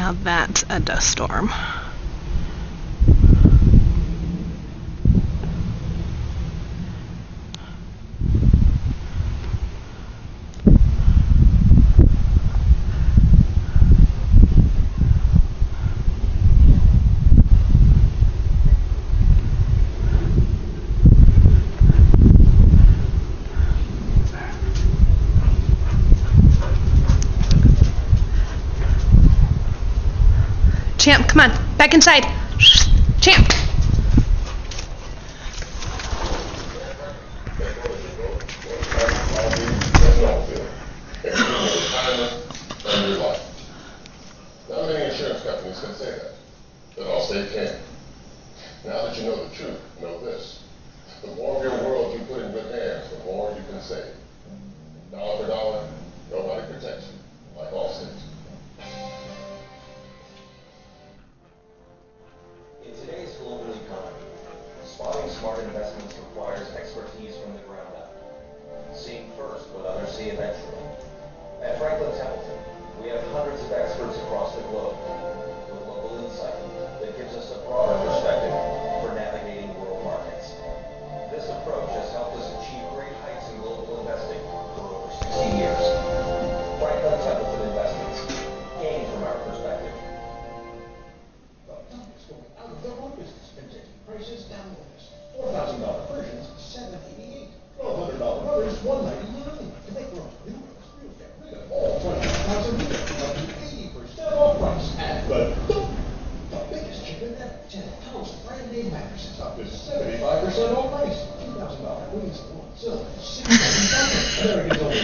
Now that's a dust storm. Champ, come on, back inside. Champ. Not many insurance companies can say that, but Allstate can. Now that you know the truth, know this. The more of your world you put in good hands, the more you can save. Dollar for dollar, nobody protects you like Allstate. In today's global economy, spotting smart investments requires expertise from the ground up. Seeing first what others see eventually. At Franklin Templeton, we have hundreds of experts across the globe with local insight that gives us a broader perspective for navigating world markets. This approach has helped us achieve great heights in global investing for over 60 years. Franklin Templeton Investments, gain from our perspective. Out of their own business and taking prices down the list. $4,000 versions, $788. $1,200 others, $199. To make rooms for new ones, we'll get rid of all 20,000 units, up to 80% off price. And the biggest chicken ever. 10,000 brand name mattresses up to 75% off price. $2,000 queens, silver, $6,000. America's only